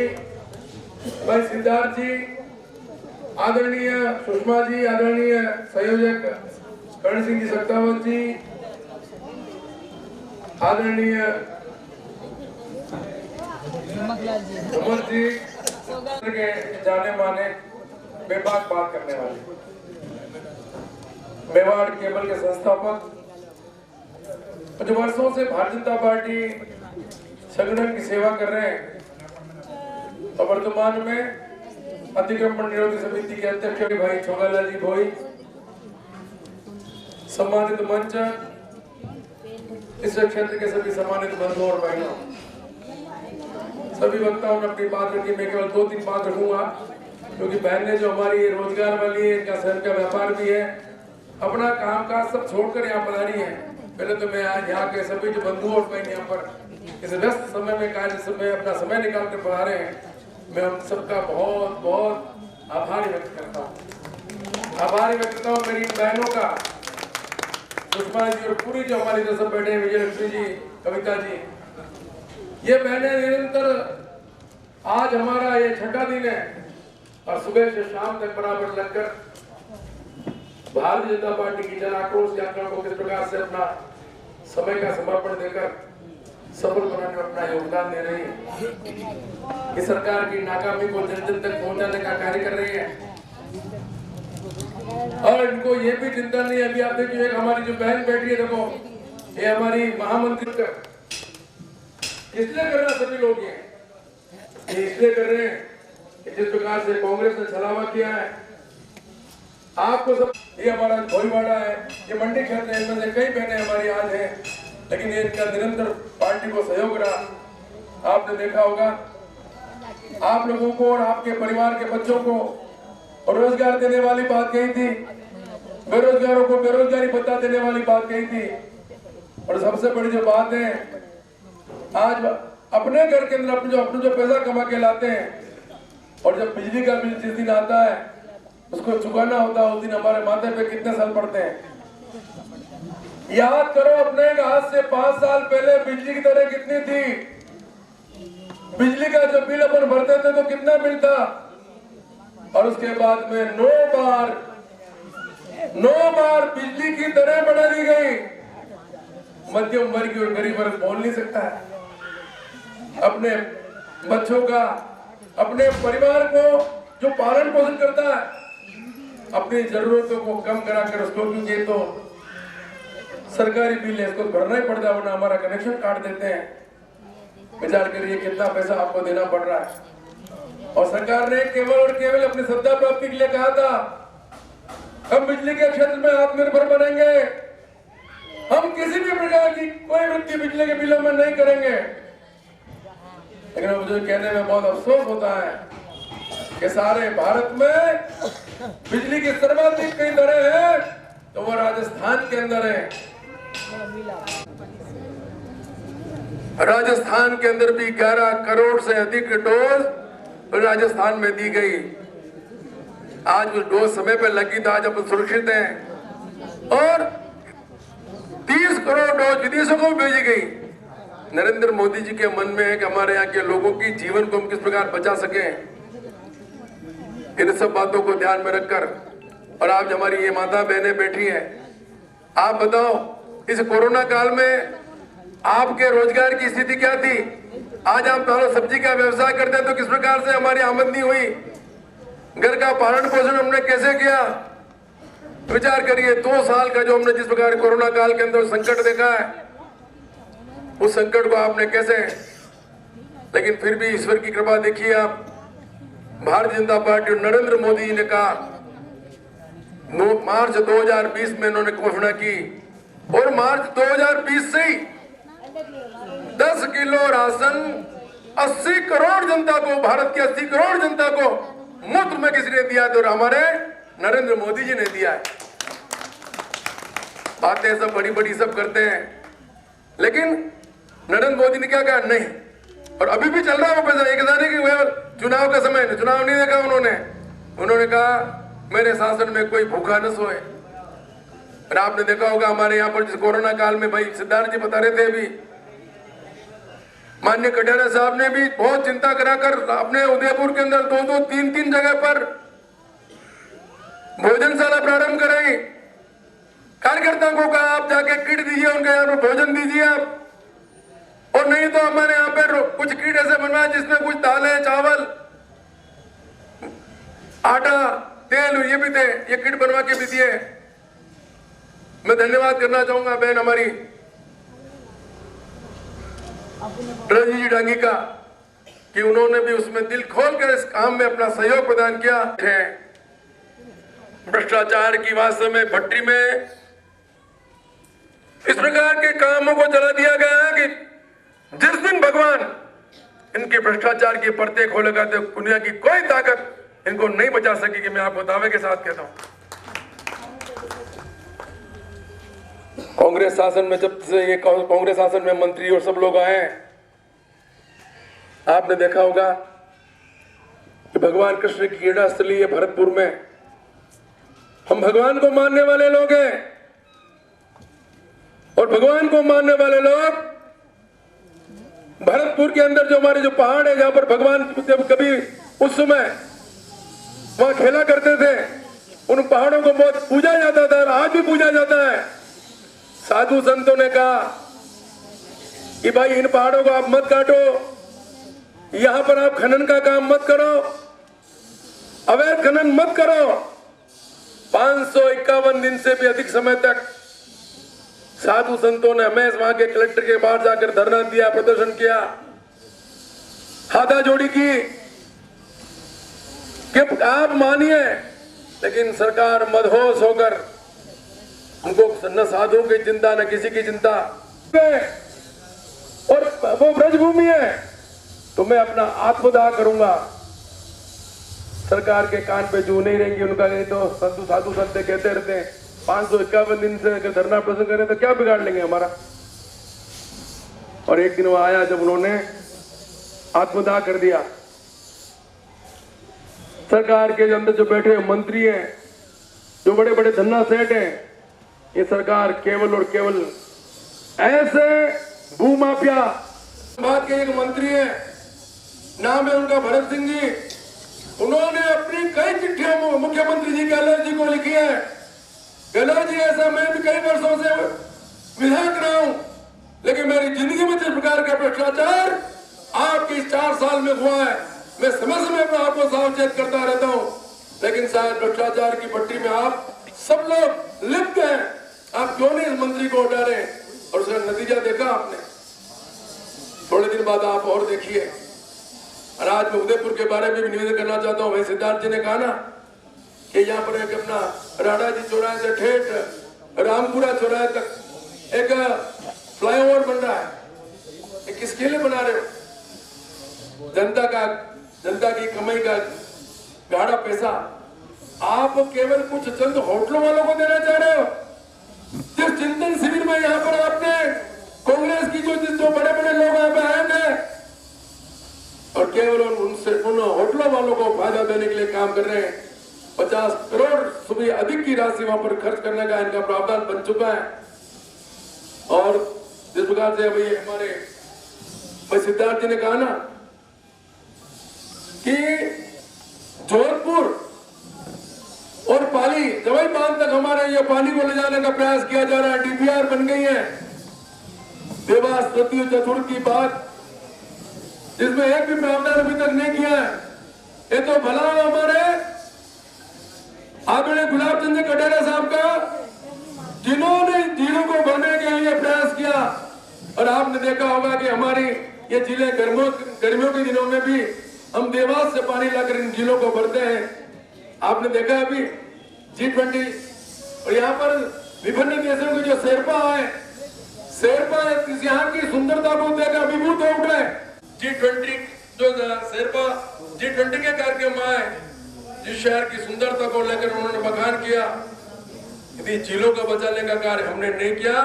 भाई सिद्धार्थ जी, आदरणीय सुषमा जी, आदरणीय संयोजक कर्ण सिंह जी सत्तावत जी, आदरणीय उमर जी के जाने माने बेबाक बात करने वाले मेवाड़ केबल के संस्थापक, जो वर्षों से भारतीय जनता पार्टी संगठन की सेवा कर रहे हैं, और वर्तमान में अतिक्रमण निरोधी समिति के अध्यक्ष भाई छोगालाल जी भोई, सम्मानित मंच, इस क्षेत्र के सभी सम्मानित बंधुओं और बहनों, सभी वक्ताओं ने अपनी बात रखी। मैं केवल 2-3 बात रखूंगा, क्योंकि बहनें जो हमारी रोजगार वाली है, इनका स्वयं का व्यापार भी है, अपना काम काज सब छोड़कर यहाँ पधारी है। पहले तो मैं आज यहाँ के सभी जो बंधु और बहन यहाँ पर इस व्यस्त समय में कार्य समय अपना समय निकाल कर पधारे हैं, मैं उन सबका बहुत बहुत आभार व्यक्त करता हूँ। आभार व्यक्त करता हूँ मेरी बहनों का, सुषमा जी और पूरी जो हमारी तरफ से बैठे विजयलक्ष्मी जी, कविता जी, ये बहनें निरंतर आज हमारा ये 6ठा दिन है, और सुबह से शाम तक बराबर लगकर भारतीय जनता पार्टी की जन आक्रोश यात्रा को किस प्रकार से अपना समय का समर्पण देकर सफल बनाने में अपना योगदान दे रही है। इस सरकार की नाकामी को जन जन तक पहुंचाने का कार्य कर रही है, और इनको ये भी चिंता नहीं है। अभी आप देखिए हमारी जो बहन बैठी है, देखो ये हमारी महामंत्री इसलिए कर रहा सभी लोग ये इसलिए कर रहे हैं कि जिस प्रकार से कांग्रेस ने छलावा किया है, आपको सब, ये हमारा भोईवाड़ा है, ये मंडी क्षेत्र है, इनमें से कई बहनें हमारी आज हैं, लेकिन ये इनका निरंतर पार्टी को सहयोग रहा। आपने देखा होगा, आप लोगों को और आपके परिवार के बच्चों को रोजगार देने वाली बात कही थी, बेरोजगारों को बेरोजगारी भत्ता देने वाली बात कही थी, और सबसे बड़ी जो बात है, आज अपने घर के अंदर अपने जो पैसा कमा के लाते हैं और जब बिजली का बिल जिस दिन आता है उसको चुकाना होता है, उस दिन हमारे माथे पे कितने साल पड़ते हैं। याद करो अपने आज से 5 साल पहले बिजली की दरें कितनी थी, बिजली का जो बिल अपन भरते थे तो कितना बिल था, और उसके बाद में 9 बार बिजली की दरें बढ़ा दी गई। मध्यम वर्ग और गरीब वर्ग बोल नहीं सकता है, अपने बच्चों का, अपने परिवार को जो पालन पोषण करता है, अपनी जरूरतों को कम कराकर उसको, क्योंकि तो सरकारी बिल है, इसको भरना ही पड़ता है, वरना हमारा कनेक्शन काट देते हैं। विचार करिए कितना पैसा आपको देना पड़ रहा है। और सरकार ने केवल और केवल अपनी सत्ता प्राप्ति के लिए कहा था, हम बिजली के क्षेत्र में आत्मनिर्भर बनेंगे, हम किसी भी प्रकार की कोई वृत्ति बिजली के बिलों में नहीं करेंगे। लेकिन मुझे कहने में बहुत अफसोस होता है कि सारे भारत में बिजली की सर्वाधिक कई दरें हैं तो वो राजस्थान के अंदर है। राजस्थान के अंदर भी 11 करोड़ से अधिक डोज राजस्थान में दी गई। आज उस डोज समय पे लगी तो आज अपन सुरक्षित हैं, और 30 करोड़ डोज विदेशों को भेजी गई। नरेंद्र मोदी जी के मन में है कि हमारे यहाँ के लोगों की जीवन को हम किस प्रकार बचा सकें। इन सब बातों को ध्यान में रखकर, और आज हमारी ये माता बहनें बैठी हैं, आप बताओ इस कोरोना काल में आपके रोजगार की स्थिति क्या थी। आज आप दाल सब्जी का व्यवसाय करते हैं तो किस प्रकार से हमारी आमदनी हुई, घर का पालन पोषण हमने कैसे किया। विचार करिए 2 साल का जो हमने जिस प्रकार कोरोना काल के अंदर संकट देखा है, उस संकट को आपने कैसे, लेकिन फिर भी ईश्वर की कृपा देखिए आप, भारतीय जनता पार्टी और नरेंद्र मोदी जी ने कहा, मार्च 2020 में इन्होंने घोषणा की, और मार्च 2020 से ही 10 किलो राशन 80 करोड़ जनता को, भारत की 80 करोड़ जनता को मुफ्त में किसी ने दिया, तो हमारे नरेंद्र मोदी जी ने दिया है। बातें सब बड़ी बड़ी सब करते हैं, लेकिन नरेंद्र मोदी ने क्या कहा, नहीं, और अभी भी चल रहा है वो पैसा। एक नहीं कि चुनाव का समय, चुनाव नहीं देखा उन्होंने कहा मेरे शासन में कोई भूखा न सोए। और आपने देखा होगा हमारे यहाँ पर जिस कोरोना काल में, भाई सिद्धार्थ जी बता रहे थे अभी, माननीय कटारिया साहब ने भी बहुत चिंता कराकर अपने उदयपुर के अंदर 2-2, 3-3 जगह पर भोजनशाला प्रारंभ कराई। कार्यकर्ताओं को कहा आप जाके किट दीजिए, उनके यहाँ पर भोजन दीजिए आप, और नहीं तो हमारे यहाँ पे कुछ किट ऐसे बनवाए जिसमें कुछ दालें, चावल, आटा, तेल ये भी थे, ये किट बनवा के भी दिए। मैं धन्यवाद करना चाहूंगा बहन हमारी रजनी डांगी का, कि उन्होंने भी उसमें दिल खोल कर इस काम में अपना सहयोग प्रदान किया है। भ्रष्टाचार की वास्तव में भट्टी में इस प्रकार के कामों को जला दिया गया है कि जिस दिन भगवान इनके भ्रष्टाचार की परतें खोलेगा तो दुनिया की कोई ताकत इनको नहीं बचा सकेगी। मैं आपको दावे के साथ कहता हूं। कांग्रेस शासन में जब से ये कांग्रेस शासन में मंत्री और सब लोग आए, आपने देखा होगा कि भगवान कृष्ण की क्रीड़ा स्थली है भरतपुर में। हम भगवान को मानने वाले लोग हैं, और भगवान को मानने वाले लोग भरतपुर के अंदर जो हमारे जो पहाड़ है, जहां पर भगवान कभी उस समय वहां खेला करते थे, उन पहाड़ों को बहुत पूजा जाता था और आज भी पूजा जाता है। साधु संतों ने कहा कि भाई इन पहाड़ों को आप मत काटो, यहां पर आप खनन का काम मत करो, अवैध खनन मत करो। 551 दिन से भी अधिक समय तक साधु संतों ने हमें वहां के कलेक्टर के बाहर जाकर धरना दिया, प्रदर्शन किया, हाथाजोड़ी की कि आप मानिए लेकिन सरकार मदहोश होकर उनको न साधुओं की चिंता न किसी की चिंता, और वो ब्रजभूमि है तो मैं अपना आत्मदाह करूंगा। सरकार के कान पे जू नहीं रहेंगी। उनका नहीं तो साधु संत कहते रहते हैं 551 दिन से अगर धरना प्रदर्शन करें तो क्या बिगाड़ लेंगे हमारा। और एक दिन वो आया जब उन्होंने आत्मदाह कर दिया। सरकार के अंदर जो बैठे मंत्री हैं, जो बड़े बड़े धन्ना सेठ हैं, ये सरकार केवल और केवल ऐसे भूमाफिया बात के एक मंत्री है, नाम है उनका भरत सिंह जी। उन्होंने अपनी कई चिट्ठियां मुख्यमंत्री जी गहलोत जी को लिखी है। गहलोत जी, ऐसा मैं भी कई वर्षों से विधायक रहा हूं, लेकिन मेरी जिंदगी में जिस प्रकार का भ्रष्टाचार आपके 4 साल में हुआ है, मैं समय समय अपने आप को सावचेत करता रहता हूं, लेकिन शायद भ्रष्टाचार की पट्टी में आप सब लोग लिप्त हैं। आप क्यों नहीं इस मंत्री को हटा रहे? और उसका नतीजा देखा आपने। थोड़े दिन बाद आप और देखिए। और आज मैं उदयपुर के बारे में भी निवेदन करना चाहता हूँ। भाई सिद्धार्थ जी ने कहा ना कि यहाँ पर एक अपना राणा जी चौराहे से ठेठ रामपुरा चौराहे तक एक फ्लाईओवर बन रहा है। ये किसके लिए बना रहे हो? जनता की कमाई का गाढ़ा पैसा आप केवल कुछ चंद होटलों वालों को देना चाह रहे हो। जिस चिंतन शिविर में यहाँ पर आपने कांग्रेस की जो बड़े बड़े लोग यहाँ पे आए थे और केवल उन होटलों वालों को फायदा देने के लिए काम कर रहे हैं। 50 करोड़ से अधिक की राशि वहां पर खर्च करने का इनका प्रावधान बन चुका है। और जिस प्रकार से अभी हमारे भाई सिद्धार्थ जी ने कहा ना कि जोधपुर और पाली जवाई बांध तक हमारे ये पानी को ले जाने का प्रयास किया जा रहा है। डीपीआर बन गई है। देवास तृतीय चतुर्थ की बात जिसमें एक भी प्रावधान अभी तक नहीं किया है। ये तो भला हमारे आदरणीय गुलाब चंद कटारिया साहब का, जिन्होंने झीलों को भरने के लिए प्रयास किया। और आपने देखा होगा कि हमारी ये जिले गर्मियों के दिनों में भी हम देवास से पानी लाकर इन झीलों को भरते हैं। आपने देखा अभी G20 और यहाँ पर विभिन्न देशों के जो शेरपा आए, शेरपा यहाँ की सुंदरता को देखकर अभिभूत हो उठे। G20 जो शेरपा G20 के कार्यक्रम आए, जिस शहर की सुंदरता को लेकर उन्होंने बखान किया। यदि झीलों को बचाने का कार्य हमने नहीं किया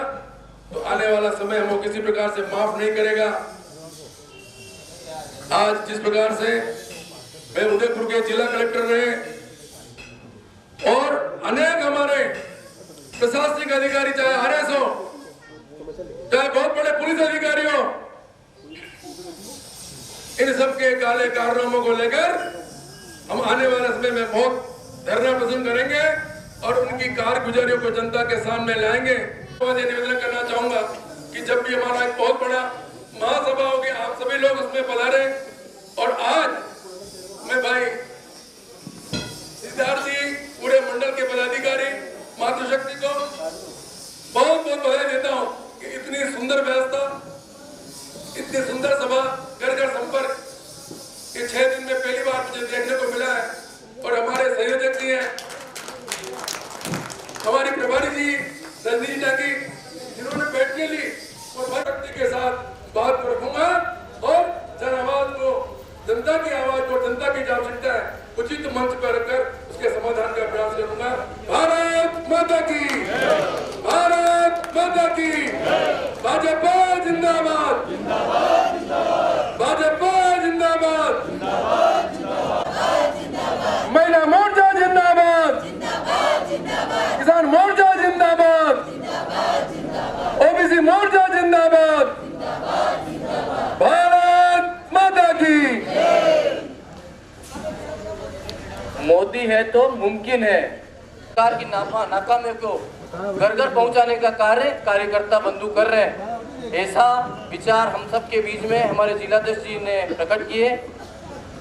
तो आने वाला समय हमको किसी प्रकार से माफ नहीं करेगा। आज जिस प्रकार से मैं उदयपुर के जिला कलेक्टर रहे और अनेक हमारे प्रशासनिक अधिकारी, चाहे RS हो, चाहे बहुत बड़े पुलिस अधिकारी हो, इन सबके काले कारनामों को लेकर हम आने वाले समय में बहुत धरना प्रदर्शन करेंगे और उनकी कारगुजारियों को जनता के सामने लाएंगे। निवेदन करना चाहूंगा कि जब भी हमारा एक बहुत बड़ा महासभा होगी, आप सभी लोग उसमें पधारे। और आज मैं भाई सिद्धार्थ जी, पूरे मंडल के पदाधिकारी, मातृशक्ति को बहुत बहुत बधाई देता हूँ कि इतनी सुंदर व्यवस्था, इतनी सुंदर सभा, घर घर संपर्क ये 6 दिन में पहली बार मुझे देखने को मिला है। और हमारे संयोजक जी हैं, हमारी प्रभारी जी रजनी जी, जिन्होंने बैठने ली और भक्ति के साथ बात को रखूंगा और जन आवाज को, जनता की आवाज को, जनता की जो आवश्यकता है उचित मंच पर रखकर उसके समाधान का प्रयास करूंगा। भारत माता की, भारत माता की, भाजपा जिंदाबाद, भाजपा जिंदाबाद, महिला मोर्चा जिंदाबाद, किसान मोर्चा जिंदाबाद, OBC मोर्चा जिंदाबाद, भारत माता की। मोदी है तो मुमकिन है। सरकार की नाकामी को घर घर पहुंचाने का कार्य कार्यकर्ता बंधु कर रहे हैं। ऐसा विचार हम सब के बीच में हमारे जिलाध्यक्ष जी ने प्रकट किए।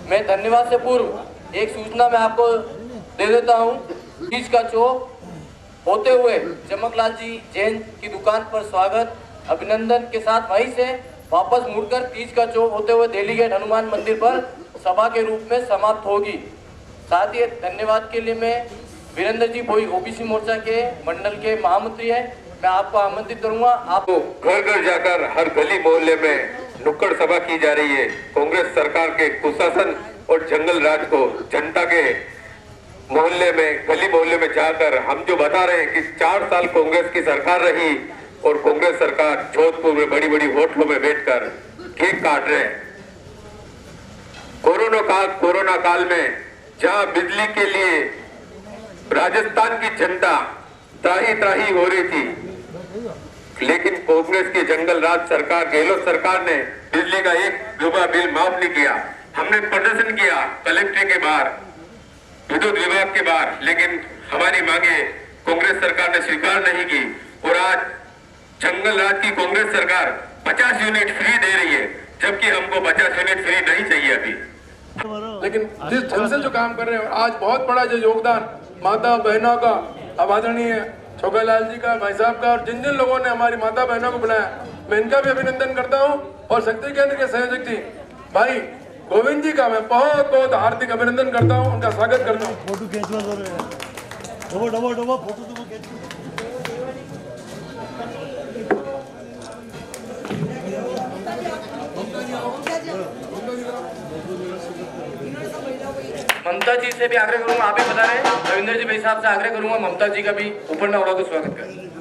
मैं धन्यवाद से पूर्व एक सूचना मैं आपको दे देता हूं। तीज का चौक होते हुए चमकलाल जी जैन की दुकान पर स्वागत अभिनंदन के साथ वहीं से वापस मुड़कर तीज का चौक होते हुए दिल्ली गेट हनुमान मंदिर पर सभा के रूप में समाप्त होगी। साथ ही धन्यवाद के लिए मैं वीरेंद्र जी भोई ओबीसी मोर्चा के मंडल के महामंत्री है, मैं आपको आमंत्रित करूंगा। आप घर घर जाकर हर गली मोहल्ले में नुक्कड़ सभा की जा रही है। कांग्रेस सरकार के कुशासन और जंगल राज को जनता के मोहल्ले में, गली मोहल्ले में जाकर हम जो बता रहे हैं कि 4 साल कांग्रेस की सरकार रही और कांग्रेस सरकार जोधपुर में बड़ी बड़ी होटलों में बैठकर केक काट रहे हैं। कोरोना काल में जहां बिजली के लिए राजस्थान की जनता त्राही त्राही हो रही थी, लेकिन कांग्रेस की जंगल राज सरकार, गहलोत सरकार ने बिजली का 1 रुपया बिल माफ नहीं किया। हमने प्रदर्शन किया कलेक्ट्रेट के बाहर, विद्युत विभाग के बाहर, लेकिन हमारी मांगे कांग्रेस सरकार ने स्वीकार नहीं की। और आज जंगल राज की कांग्रेस सरकार 50 यूनिट फ्री दे रही है, जबकि हमको 50 यूनिट फ्री नहीं चाहिए अभी। लेकिन जिस ढंग से जो काम कर रहे हैं, आज बहुत बड़ा जो योगदान माता बहनों का, अब आदरणीय छोगालाल जी का, भाई साहब का, और जिन जिन लोगों ने हमारी माता बहनों को बुलाया, मैं इनका भी अभिनंदन करता हूं। और शक्ति केंद्र के संयोजक जी भाई गोविंद जी का मैं बहुत बहुत हार्दिक अभिनंदन करता हूं, उनका स्वागत करता हूं। फोटो खींचवा दो रे, डबो फोटो तो खींच। ममता जी से भी आग्रह करूंगा, आप ही बता रहे हैं, रविंद्र जी भाई साहब से आग्रह करूंगा, ममता जी का भी ऊपर ना उड़ा के स्वागत करें।